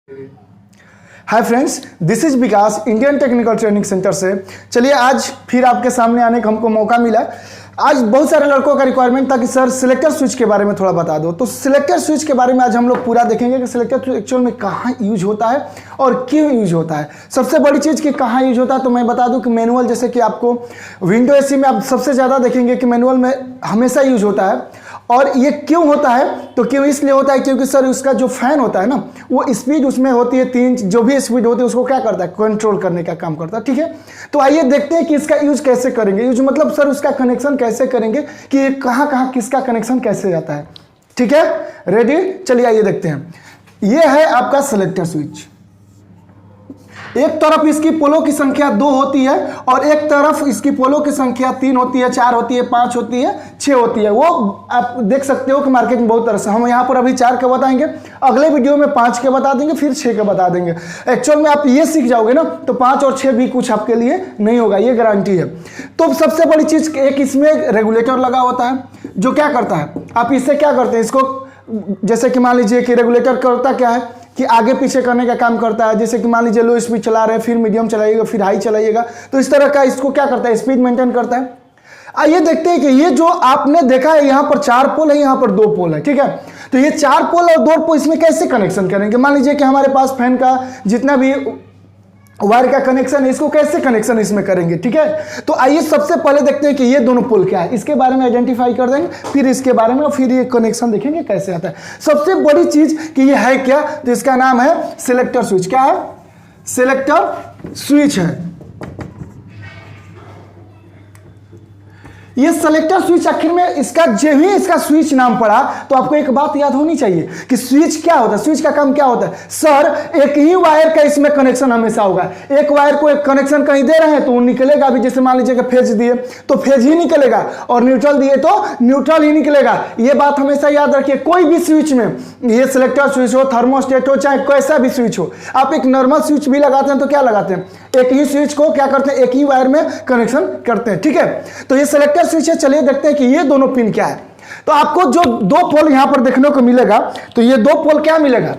Hi friends, this is Vikas Indian technical training centre से। चलिए आज फिर आपके सामने आने का हमको मौका मिला। आज बहुत सारे लड़कों का रिक्वायरमेंट था कि सर सिलेक्टर स्विच के बारे में थोड़ा बता दो। तो सिलेक्टर स्विच के बारे में आज हम लोग पूरा देखेंगे कि सिलेक्टर एक्चुअल में कहाँ यूज होता है और क्यों यूज होता है। सबसे बड़ी चीज़ कि कहाँ यूज होता है तो मैं बता दूं कि मैनुअल, जैसे कि आपको विंडो एसी में आप सबसे ज़्यादा देखेंगे कि मैनुअल में हमेशा यूज होता है। और ये क्यों होता है तो क्यों इसलिए होता है क्योंकि सर उसका जो फैन होता है ना, वो स्पीड उसमें होती है 3, जो भी स्पीड होती है उसको क्या करता है, कंट्रोल करने का काम करता है। ठीक है, तो आइए देखते हैं कि इसका यूज कैसे करेंगे। यूज मतलब सर उसका कनेक्शन कैसे करेंगे कि कहाँ कहाँ किसका कनेक्शन कैसे जाता है। ठीक है, रेडी? चलिए आइए देखते हैं। ये है आपका सिलेक्टर स्विच। एक तरफ इसकी पोलों की संख्या 2 होती है और एक तरफ इसकी पोलों की संख्या 3 होती है, 4 होती है, 5 होती है, 6 होती है। वो आप देख सकते हो कि मार्केट में बहुत तरह से। हम यहाँ पर अभी 4 के बताएंगे, अगले वीडियो में 5 के बता देंगे, फिर 6 के बता देंगे। एक्चुअल में आप ये सीख जाओगे ना तो 5 और 6 भी कुछ आपके लिए नहीं होगा, ये गारंटी है। तो सबसे बड़ी चीज़, एक इसमें रेगुलेटर लगा होता है जो क्या करता है, आप इससे क्या करते हैं, इसको जैसे कि मान लीजिए कि रेगुलेटर करता क्या है कि आगे पीछे करने का काम करता है। जैसे कि मान लीजिए लो स्पीड चला रहे हैं, फिर मीडियम चलाइएगा, फिर हाई चलाइएगा, तो इस तरह का इसको क्या करता है, स्पीड मेंटेन करता है। आइए देखते हैं कि ये जो आपने देखा है यहाँ पर 4 पोल है, यहाँ पर 2 पोल है। ठीक है, तो ये 4 पोल और 2 पोल इसमें कैसे कनेक्शन करेंगे। मान लीजिए कि हमारे पास फैन का जितना भी वायर का कनेक्शन है, इसको कैसे कनेक्शन इसमें करेंगे। ठीक है, तो आइए सबसे पहले देखते हैं कि ये दोनों पोल क्या है, इसके बारे में आइडेंटिफाई कर देंगे, फिर इसके बारे में, और फिर ये कनेक्शन देखेंगे कैसे आता है। सबसे बड़ी चीज कि ये है क्या, तो इसका नाम है सिलेक्टर स्विच। क्या है? सिलेक्टर स्विच है। ये सिलेक्टर स्विच आखिर में इसका जब ही इसका स्विच नाम पड़ा तो आपको एक बात याद होनी चाहिए कि स्विच क्या होता है, स्विच का काम क्या होता है। सर एक ही वायर का इसमें कनेक्शन हमेशा होगा। एक वायर को एक कनेक्शन कहीं दे रहे हैं तो वो निकलेगा भी, जैसे मान लीजिए कि फेज दिए तो फेज ही निकलेगा और न्यूट्रल दिए तो न्यूट्रल ही निकलेगा। ये बात हमेशा याद रखिए। कोई भी स्विच में, ये सिलेक्टर स्विच हो, थर्मोस्टेट हो, चाहे कैसा भी स्विच हो, आप एक नॉर्मल स्विच भी लगाते हैं तो क्या लगाते हैं, एक ही स्विच को क्या करते हैं, एक ही वायर में कनेक्शन करते हैं। ठीक है, तो ये सिलेक्टर स्विच है। चलिए देखते हैं कि ये दोनों पिन क्या है। तो आपको जो 2 पोल यहां पर देखने को मिलेगा, तो ये 2 पोल क्या मिलेगा,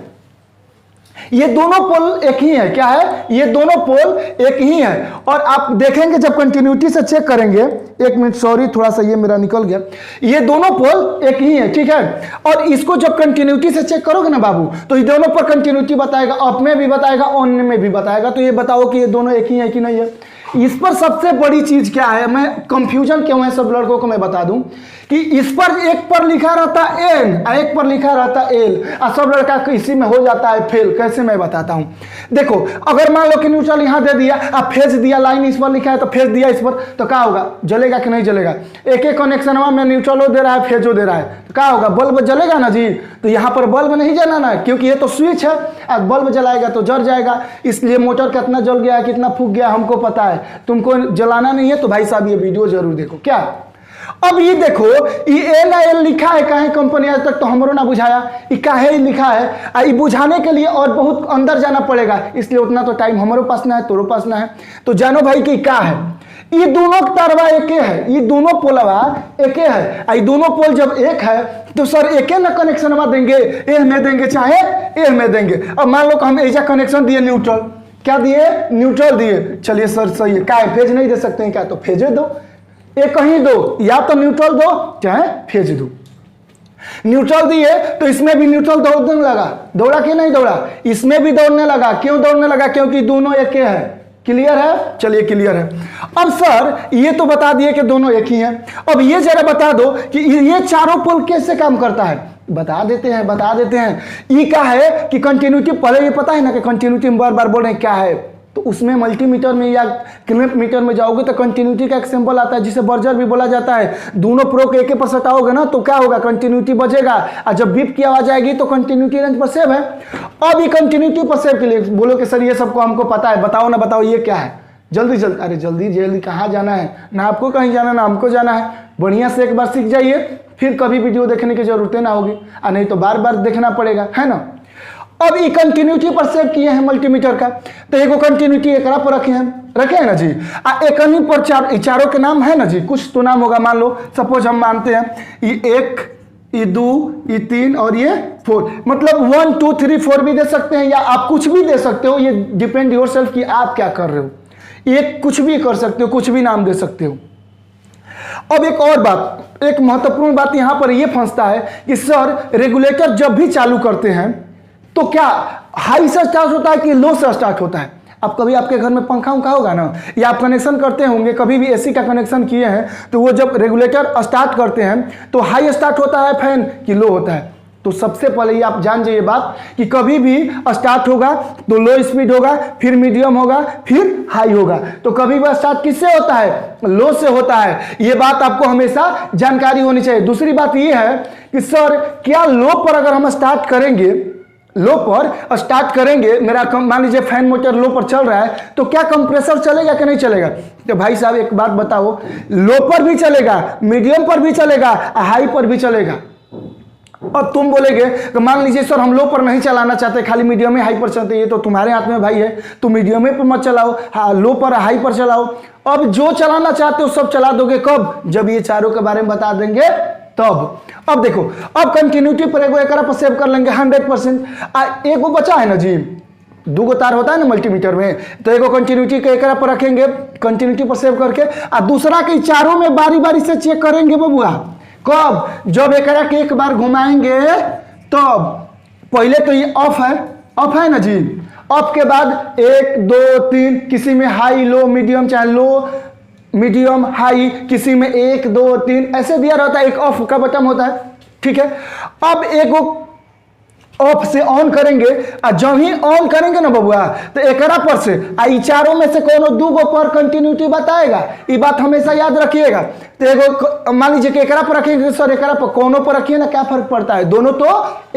ये दोनों पोल एक ही है। क्या है? ये दोनों पोल एक ही है। और आप देखेंगे जब कंटिन्यूटी से चेक करेंगे, 1 मिनट, सॉरी थोड़ा सा ये मेरा निकल गया, ये दोनों पोल एक ही है। ठीक है, और इसको जब कंटिन्यूटी से चेक करोगे ना बाबू, तो ये दोनों पर कंटिन्यूटी बताएगा, अप में भी बताएगा, ऑन में भी बताएगा। तो ये बताओ कि ये दोनों एक ही है कि नहीं है। इस पर सबसे बड़ी चीज क्या है, मैं कंफ्यूजन क्यों है सब लड़कों को मैं बता दूं कि इस पर एक पर लिखा रहता एन और एक पर लिखा रहता एल, और सब लड़का इसी में हो जाता है फेल। कैसे, मैं बताता हूं। देखो, अगर मान लो कि न्यूट्रल यहां दे दिया, अब फेज दिया, लाइन इस पर लिखा है तो फेज दिया इस पर, तो क्या होगा, जलेगा कि नहीं जलेगा। एक एक कनेक्शन में न्यूट्रलो दे रहा है, फेजो दे रहा है, तो क्या होगा, बल्ब जलेगा ना जी। तो यहाँ पर बल्ब नहीं जलाना है क्योंकि ये तो स्विच है, अब बल्ब जलाएगा तो जल जाएगा। इसलिए मोटर कितना जल गया, कितना फूक गया हमको पता है, तुमको जलाना नहीं है तो भाई साहब ये वीडियो जरूर देखो। क्या अब ये देखो, ये एल लिखा है, काहे कंपनी आज तक तो हमरो ना बुझाया, ये काहे लिखा है, ये बुझाने के लिए और बहुत अंदर जाना पड़ेगा, इसलिए उतना तो टाइम हमारे पास ना है, तोरो पास ना है। तो जानो भाई कि क्या है, ये दोनों तारवा एक है, ये दोनों पोलवा एक है। ये दोनों पोल जब एक है तो सर एक ना कनेक्शन देंगे, ए में देंगे चाहे ए में देंगे। अब मान लो कि हम ऐसा कनेक्शन दिए न्यूट्रल, क्या दिए, न्यूट्रल दिए। चलिए सर सही है, क्या फेज नहीं दे सकते हैं क्या, तो फेजे दो, एक कहीं दो, या तो न्यूट्रल दो चाहे फेज दो। न्यूट्रल दिए तो इसमें भी न्यूट्रल दौड़ने लगा, दौड़ा कि नहीं दौड़ा, इसमें भी दौड़ने लगा। क्यों दौड़ने लगा, क्योंकि दोनों एक है। क्लियर है? चलिए क्लियर है। अब सर ये तो बता दिए कि दोनों एक ही हैं, अब ये जरा बता दो कि ये चारों पोल कैसे काम करता है। बता देते हैं। ये क्या है कि कंटिन्यूटी, पहले ये पता है ना कि कंटिन्यूटी बार बार बोल रहे हैं क्या है, तो उसमें मल्टीमीटर में या क्लिप मीटर में जाओगे तो कंटिन्यूटी का एक सिंबल आता है जिसे बर्जर भी बोला जाता है। दोनों प्रो के एक पर सटाओगे ना तो क्या होगा, कंटिन्यूटी बजेगा, और जब बीप की आवाज आएगी तो कंटिन्यूटी रेंज पर सेव है। अब ये कंटिन्यूटी पर सेव के लिए बोलो कि सर ये सबको हमको पता है, बताओ ना बताओ ये क्या है, जल्दी अरे जल्दी कहाँ जाना है, ना आपको कहीं जाना ना हमको जाना है। बढ़िया से एक बार सीख जाइए, फिर कभी वीडियो देखने की जरूरत ना होगी, और नहीं तो बार बार देखना पड़ेगा, है ना। अब ये कंटिन्यूटी पर सेव किए हैं मल्टीमीटर का, तो एगो कंटिन्यूटी एकरा पर रखे हैं ना जी, एक पर चारों के नाम है ना जी, कुछ तो नाम होगा। मान लो सपोज हम मानते हैं ये 1 ये 2, ये 3 और ये 4, मतलब 1 2 3 4 भी दे सकते हैं या आप कुछ भी दे सकते हो। ये डिपेंड योर सेल्फ कि आप क्या कर रहे हो। एक कुछ भी कर सकते हो, कुछ भी नाम दे सकते हो। अब एक और बात, एक महत्वपूर्ण बात यहां पर यह फंसता है कि सर रेगुलेटर जब भी चालू करते हैं तो क्या हाई से स्टार्ट होता है कि लो से स्टार्ट होता है? अब कभी आपके घर में पंखा उंखा होगा ना, या आप कनेक्शन करते होंगे, कभी भी एसी का कनेक्शन किए हैं, तो वो जब रेगुलेटर स्टार्ट करते हैं तो हाई स्टार्ट होता है फैन कि लो होता है? तो सबसे पहले ये आप जान जाइए बात कि कभी भी स्टार्ट होगा तो लो स्पीड होगा, फिर मीडियम होगा, फिर हाई होगा। तो कभी भी स्टार्ट किससे होता है? लो से होता है। ये बात आपको हमेशा जानकारी होनी चाहिए। दूसरी बात ये है कि सर क्या लो पर अगर हम स्टार्ट करेंगे, लो पर स्टार्ट करेंगे, मेरा मान लीजिए फैन मोटर लो पर चल रहा है, तो क्या कंप्रेसर चलेगा कि नहीं चलेगा? तो भाई साहब एक बात बताओ, लो पर भी चलेगा, मीडियम पर भी चलेगा, हाई पर भी चलेगा। अब तुम बोलेगे तो मान लीजिए सर हम लो पर नहीं चलाना चाहते, खाली मीडियम में हाई पर चलते हैं, ये तो तुम्हारे हाथ में भाई है, तो मीडियम में पर मत चलाओ, हाँ लो पर हाई पर चलाओ। अब जो चलाना चाहते हो सब चला दोगे, कब? जब ये चारों के बारे में बता देंगे तब। अब देखो, अब कंटिन्यूटी पर एगो एकरा पर सेव कर लेंगे 100%। एगो बचा है ना जी, 2 गो तार होता है ना मल्टीमीटर में, तो एगो कंटिन्यूटी के एकरा पर रखेंगे, कंटिन्यूटी पर सेव करके, और दूसरा के चारों में बारी बारी से चेक करेंगे बबुआ। कब? जब एकरा के एक बार घुमाएंगे तब। पहले तो ये ऑफ है ना जी, ऑफ के बाद 1 2 3, किसी में हाई लो मीडियम, चाहे लो मीडियम हाई, किसी में 1 2 3 ऐसे दिया रहता है, एक ऑफ का बटन होता है, ठीक है। अब एक ऑफ से ऑन करेंगे, और जब ही ऑन करेंगे ना बबुआ, तो एकरा पर से आई चारों में से कोनो 2 गो पर कंटिन्यूटी बताएगा। ये बात हमेशा याद रखिएगा। तो एगो मान लीजिए कि एकरा पर रखेंगे, सर एकरा पर कोनो पर रखिए ना, क्या फर्क पड़ता है, दोनों तो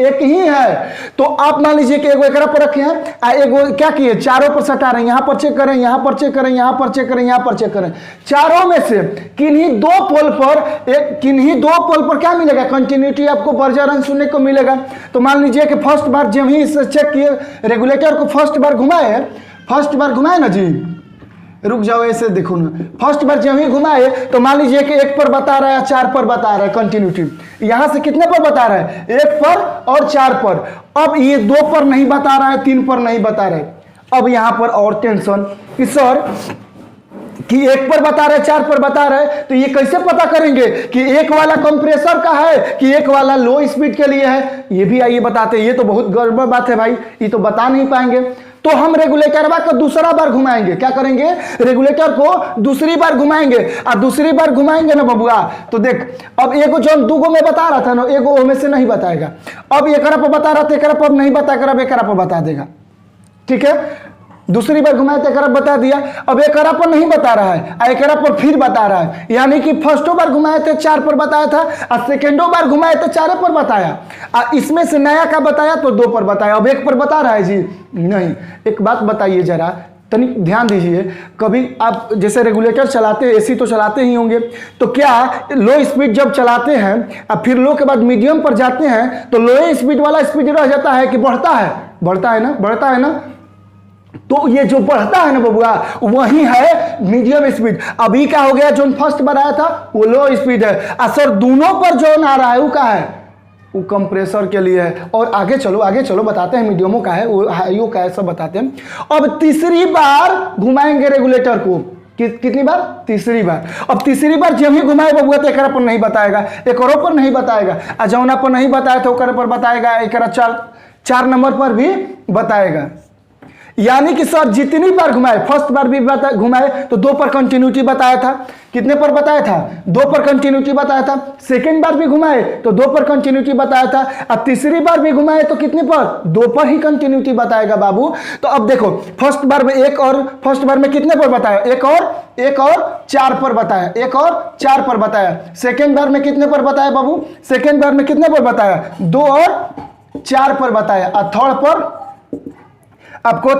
एक ही है। तो आप मान लीजिए कि एगो एकरा पर रखे हैं, एगो क्या किए, चारों पर सटा रहे हैं, यहां पर चेक करें, यहां पर चेक करें, यहां पर चेक करें, यहां पर चेक करें, चारों में से किन्हीं 2 पोल पर क्या मिलेगा? कंटिन्यूटी आपको बर्जर रन सुनने को मिलेगा। तो मान लीजिए कि फर्स्ट बार जब ही इसे चेक किए, रेगुलेटर को फर्स्ट बार घुमाए ना जी, रुक जाओ ऐसे देखो ना, फर्स्ट बार जब ही घुमाए तो मान लीजिए कि 1 पर बता रहा है, 4 पर बता रहा है कंटिन्यूटी। यहां से कितने पर बता रहा है? 1 पर और 4 पर। अब ये 2 पर नहीं बता रहा है, 3 पर नहीं बता रहा है। अब यहां पर और टेंशन कि सर कि 1 पर बता रहे, 4 पर बता रहे, तो ये कैसे पता करेंगे कि एक वाला कंप्रेसर का है कि एक वाला लो स्पीड के लिए है? ये भी आइए बताते हैं। ये तो बहुत गड़बड़ बात है भाई, ये तो बता नहीं पाएंगे। तो हम रेगुलेटर को दूसरा बार घुमाएंगे, क्या करेंगे? रेगुलेटर को दूसरी बार घुमाएंगे, और दूसरी बार घुमाएंगे ना बबुआ, तो देख अब एगो जो 2 गो में बता रहा था ना, एगो में से नहीं बताएगा। अब एकरा पर बता रहा था, एकरा पर नहीं बताएगा, अब एकरा पर बता देगा, ठीक है। दूसरी बार घुमाया तो एकरा बता दिया, अब एकरा पर नहीं बता रहा है, एकरा पर फिर बता रहा है। यानी कि फर्स्टो बार घुमाए थे 4 पर बताया था, और सेकेंडो बार घुमाए तो 4 पर बताया, और इसमें से नया का बताया तो 2 पर बताया। अब 1 पर बता रहा है जी नहीं। एक बात बताइए जरा, तनी ध्यान दीजिए, कभी आप जैसे रेगुलेटर चलाते हैं, एसी तो चलाते ही होंगे, तो क्या लो स्पीड जब चलाते हैं और फिर लो के बाद मीडियम पर जाते हैं, तो लो स्पीड वाला स्पीड रह जाता है कि बढ़ता है ना? तो ये जो बढ़ता है ना बबुआ, वही है मीडियम स्पीड। अभी क्या हो गया, जो फर्स्ट बनाया था वो लो स्पीड है, और सर दोनों पर जो आ रहा है वो क्या है? वो कंप्रेसर के लिए है। और आगे चलो बताते हैं, मीडियमों का है, वो हाईओ का है, सब बताते हैं। अब तीसरी बार घुमाएंगे रेगुलेटर को, कितनी बार? तीसरी बार। अब तीसरी बार जब ही घुमाए बबुआ तो एकरा पर नहीं बताएगा, एकरो पर नहीं बताएगा, और जौना पर नहीं बताया तो ओकरे पर बताएगा, एकरा 4 नंबर पर भी बताएगा। यानी कि सर जितनी बार घुमाए, फर्स्ट बार भी घुमाए तो 2 पर कंटिन्यूटी बताया था, कितने पर बताया था? 2 पर कंटिन्यूटी बताया था। सेकेंड बार भी घुमाए तो 2 पर कंटिन्यूटी बताया था, अब तीसरी बार भी घुमाए तो कितने पर? 2 पर ही कंटिन्यूटी बताएगा बाबू। तो अब देखो, फर्स्ट बार में कितने पर बताया? एक और 4 पर बताया, 1 और 4 पर बताया। सेकेंड बार में कितने पर बताया बाबू? सेकेंड बार में कितने पर बताया? 2 और 4 पर बताया, और थर्ड पर आपको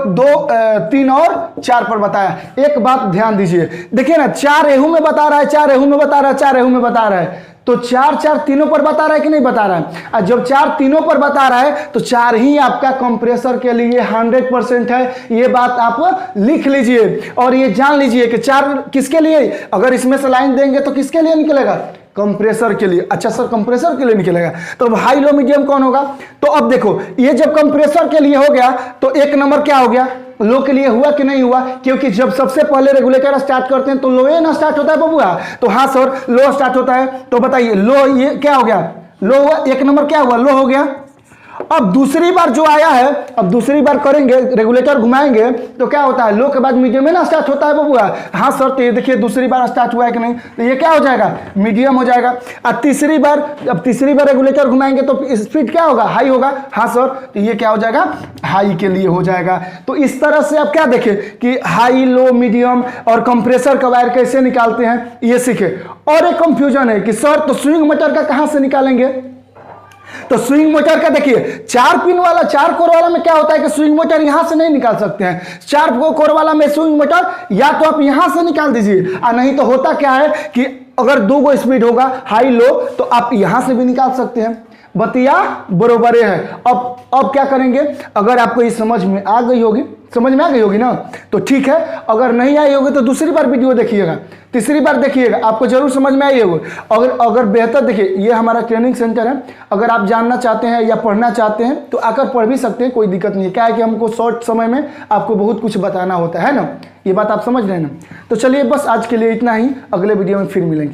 3 और 4 पर बताया। एक बात ध्यान दीजिए, देखिए ना, 4 एहू में बता रहा है, 4 एहू में बता रहा है, 4 एहू में बता रहा है, तो 4 तीनों पर बता रहा है कि नहीं बता रहा है? और जब 4 तीनों पर बता रहा है तो 4 ही आपका कंप्रेसर के लिए 100% है। ये बात आप लिख लीजिए और ये जान लीजिए कि 4 किसके लिए, अगर इसमें से लाइन देंगे तो किसके लिए निकलेगा? कंप्रेसर के लिए। अच्छा सर कंप्रेसर के लिए निकलेगा, तो अब हाई लो मीडियम कौन होगा? तो अब देखो ये जब कंप्रेसर के लिए हो गया तो एक नंबर क्या हो गया? लो के लिए हुआ कि नहीं हुआ? क्योंकि जब सबसे पहले रेगुलेटर स्टार्ट करते हैं तो लो ए ना स्टार्ट होता है बबुआ। तो हाँ सर लो स्टार्ट होता है। तो बताइए लो ये क्या हो गया? लो हुआ, एक नंबर क्या हुआ? लो हो गया। अब दूसरी बार जो आया है, अब दूसरी बार करेंगे रेगुलेटर घुमाएंगे तो क्या होता है? लो के बाद मीडियम में ना स्टार्ट होता है बबुआ। हाँ सर तो ये देखिए दूसरी बार स्टार्ट हुआ है कि नहीं, तो ये क्या हो जाएगा? मीडियम हो जाएगा। अब तीसरी बार रेगुलेटर घुमाएंगे तो स्पीड क्या होगा? हाई होगा। हाँ सर तो ये क्या हो जाएगा? हाई के लिए हो जाएगा। तो इस तरह से आप क्या देखें कि हाई लो मीडियम और कंप्रेसर का वायर कैसे निकालते हैं ये सीखे। और एक कंफ्यूजन है कि सर तो स्विंग मोटर का कहां से निकालेंगे? तो स्विंग मोटर का देखिए 4 पिन वाला 4 कोर वाला में क्या होता है कि स्विंग मोटर यहां से नहीं निकाल सकते हैं। 4 कोर वाला में स्विंग मोटर या तो आप यहां से निकाल दीजिए और नहीं तो होता क्या है कि अगर 2 स्पीड होगा हाई लो तो आप यहां से भी निकाल सकते हैं। बतिया बरोबर है। अब क्या करेंगे? अगर आपको ये समझ में आ गई होगी ना तो ठीक है, अगर नहीं आई होगी तो दूसरी बार वीडियो देखिएगा, तीसरी बार देखिएगा, आपको जरूर समझ में आई होगी। अगर बेहतर देखिए ये हमारा ट्रेनिंग सेंटर है, अगर आप जानना चाहते हैं या पढ़ना चाहते हैं तो आकर पढ़ भी सकते हैं, कोई दिक्कत नहीं है। क्या है कि हमको शॉर्ट समय में आपको बहुत कुछ बताना होता है ना, ये बात आप समझ रहे हैं ना। तो चलिए बस आज के लिए इतना ही, अगले वीडियो में फिर मिलेंगे।